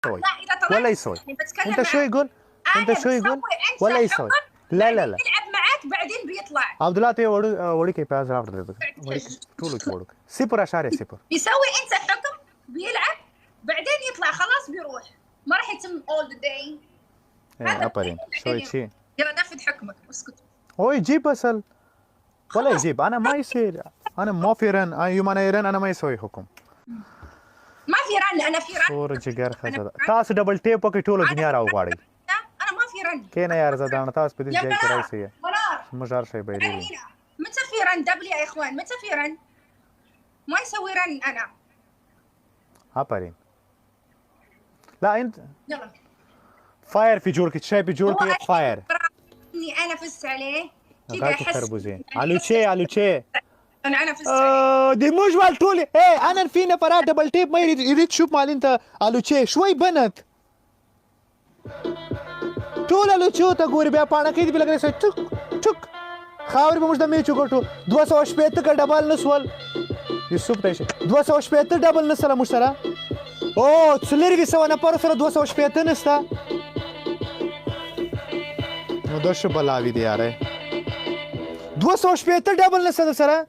يسوي اذا طلعت ولا يسوي. بتكلم انت شو معك. يقول؟ انت شو يقول ولا يسوي؟ لا لا لا يلعب معك بعدين بيطلع عبد الله تي وڑی کې پیاز راوړل وړي ټولو کې وړو صفر اشاره صفر بيسوي انت حكم بيلعب بعدين يطلع خلاص بيروح ما راح يتم all the day. هذا ابرين شوي شيء يلا نفذ حكمك اسكت. هو يجيب اصل ولا يجيب. انا ما يصير، انا ما في رن يوم انا يرن انا ما يسوي حكم. ما في رن. انا في رن اور جګر خزه تاسو ډبل ټیپ وکي ټولو دنیا راو غواړي. انا ما في رن. کینه یار زدان تاسو په دې ځای کې راځي منار مجار شي بيدي. متى في رن دبل يا اخوان؟ متى في رن؟ ما يسوي رن انا. ابرين لا انت يلا فاير في جورك شاي في جورك فاير اني انا فزت عليه كذا غاكو احس خربوزين الوتشي انا فزت عليه. دي مش والتولي ايه انا فينا فرا دبل تيب ما يريد تشوف مال انت الوتشي شوي بنت ټول الوتشو ته ګوري بیا پاڼه کې دی بل لګره چک چک خاوري به موږ د میچو ګټو 280 کا ډبل نسول یوسف ته 280 ډبل نسله موږ سره او څلری وسو نه پر سره 280 نستا نو د شو بلاوی دی یاره 280 ډبل نسله سره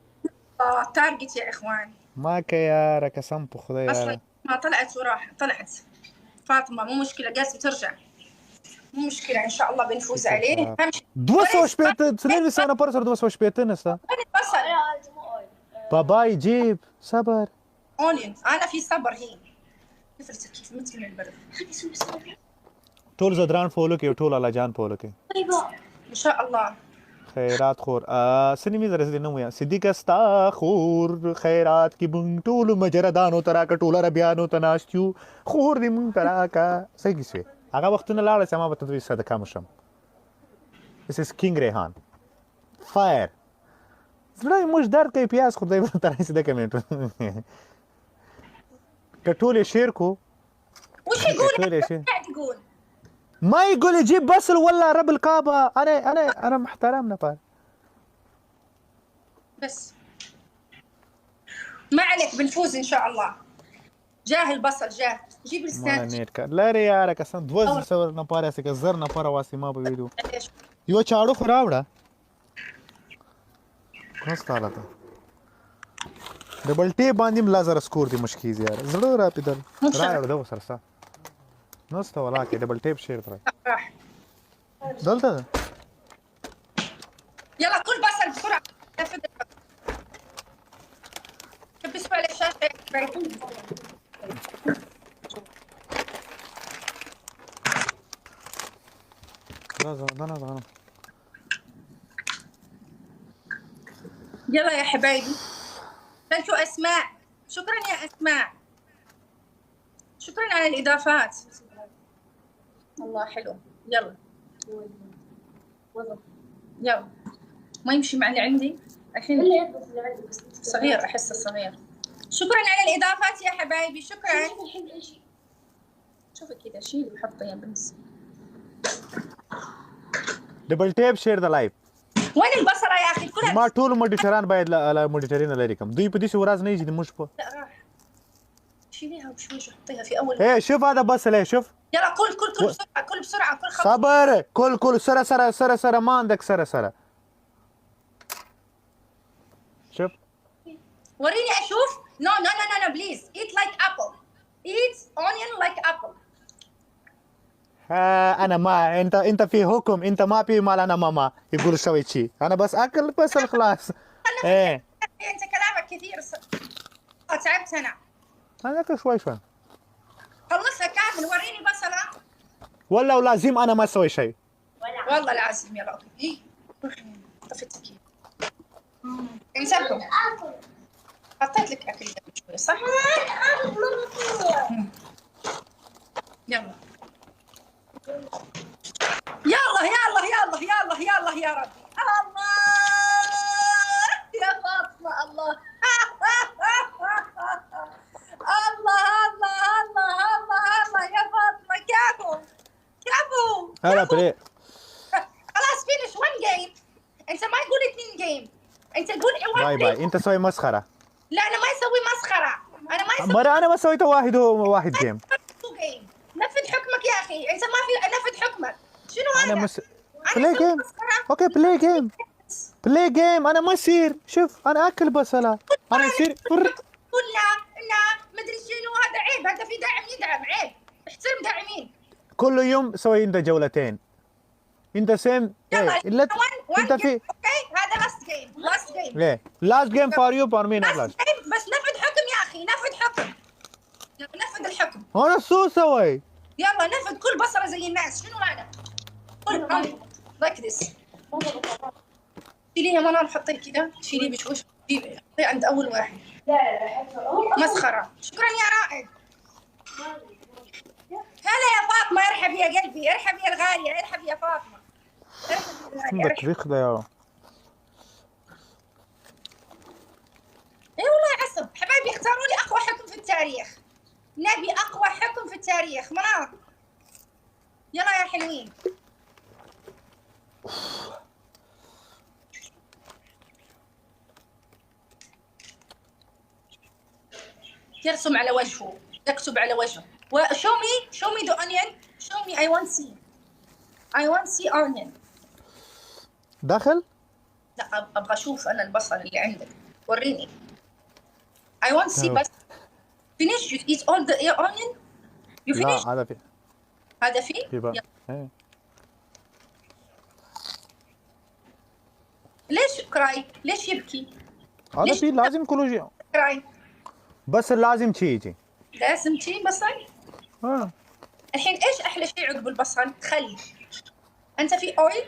تارجت يا اخوان. ما كي يا قسم بخدا يا اصلا ما طلعت وراح طلعت فاطمه مو مشكله جالسه ترجع مو مشكله ان شاء الله بنفوز عليه. 280 څلور وسو نه پر سره 280 نستا بصل بابا يجيب صبر اونين انا في صبر هي نفرتك كيف مثل البرد ټول زدران فولو کې ټول الله جان فولو کې ان شاء الله. خیرات خور سنیمی درس دینه ویا صدیق استا خور خیرات کی بون ټول مجردانو ترا کا ټول ربیانو تناشتیو خور دې مون ترا کا صحیح شي هغه وختونه لاړ سما به تدوی صدقه مشم. This is King Rehan fire زړه موږ درد کوي پیاز خدای به ترا سي د کمنټ کټول شیر کو وش يقول؟ قاعد يقول ما يقول يجيب بصل ولا رب الكعبة. أنا محترم نفر بس ما عليك بنفوز إن شاء الله. جاه البصل جاه جيب الستاند. لا ري يا رك أصلا دوز صور نفر يا سك زر نفر واسي ما بيدو يو چاړو خراوړه کوس تعالی ته ډبل ټی باندې ملازر سکور دي مشکیز یار زړه را پیدل را وړو سرسا نوسته ولا کې ډبل ټیپ شیر تر دلته يلا كل بصل بسرعه كبسوا على الشاشه. لا يلا يا حبايبي. ثانك اسماء شكرا يا اسماء شكرا على الاضافات. والله حلو. يلا يلا ما يمشي مع اللي عندي الحين صغير احسه صغير. شكرا على الاضافات يا حبايبي شكرا. شوفي كذا شيلي وحطي يا بنس. دبل ټیپ شیر د لایف وين البصره يا اخي كلها ما ټول مډیټران باید لا مډیټرین لري کوم دوی په دې ورځ نه یجي مش په شيليها وشوي حطيها في اول. ايه شوف هذا بصل ايه شوف يلا كل بسرعه كل بسرعه كل خطوه. صبر كل سره ما عندك سره شوف وريني اشوف. no please eat like apple. eat onion like apple. انا ما انت في حكم انت ما في مال انا ماما يقول سوي شيء انا بس اكل بس خلاص. ايه انت كلامك كثير تعبت انا. هذاك شوي خلصها كامل. وريني بصله ولا لازم انا ما اسوي شيء والله لازم. يلا اوكي طفيتك انسبكم حطيت لك اكل شوي صح. يلا يلا يا رب. الله يا فاطمه الله الله يا فاطمه كفو هلا بري خلاص فينش 1 جيم. انت ما تقول 2 جيم انت تقول 1 باي انت سوي مسخره. لا انا ما اسوي مسخره. انا ما اسوي مرة انا ما سويت واحد جيم. جيم اخي، انت ما في نفذ حكمك. شنو هذا؟ انا بلاي جيم. اوكي بلاي جيم. بلاي جيم. انا ما يصير. شوف انا اكل بصله. انا يصير لا مدري شنو هذا، عيب، هذا في داعم يدعم، عيب، احترم داعمين. كل يوم سوي انت جولتين. انت سيم يلا الا انت في اوكي، هذا لاست جيم ليه لاست جيم فور يو فور مي نوت لاست. بس نفذ حكم يا اخي، نفذ حكم، نفذ الحكم. انا شو سوي؟ يلا نفذ، كل بصله زي الناس. شنو هذا؟ كل لايك ذس. شيليها منال، حطيه كذا، شيليه بشوش، حطيه عند اول واحد. مسخره. شكرا يا رائد. هلا يا فاطمه، ارحب يا قلبي، ارحب يا الغاليه، ارحب يا فاطمه، ارحب يا الغاليه. بطبيخ ده يا اي والله عصب. حبايبي اختاروا لي اقوى حكم في التاريخ. نبي اقوى حكم في التاريخ. منار يلا يا حلوين. يرسم على وجهه، يكتب على وجهه. show me the onion. show me. I want see onion. دخل. لا ابغى اشوف انا البصل اللي عندك، وريني. I want see بس. finish. you eat all the onion. you finish. لا هذا في. هذا فيه. في بقى. ليش كراي؟ ليش يبكي؟ هذا في لازم كله شيء. كراي بس لازم شيء. لازم شيء بصل. الحين ايش احلى شيء عقب البصل؟ خل. انت في اويل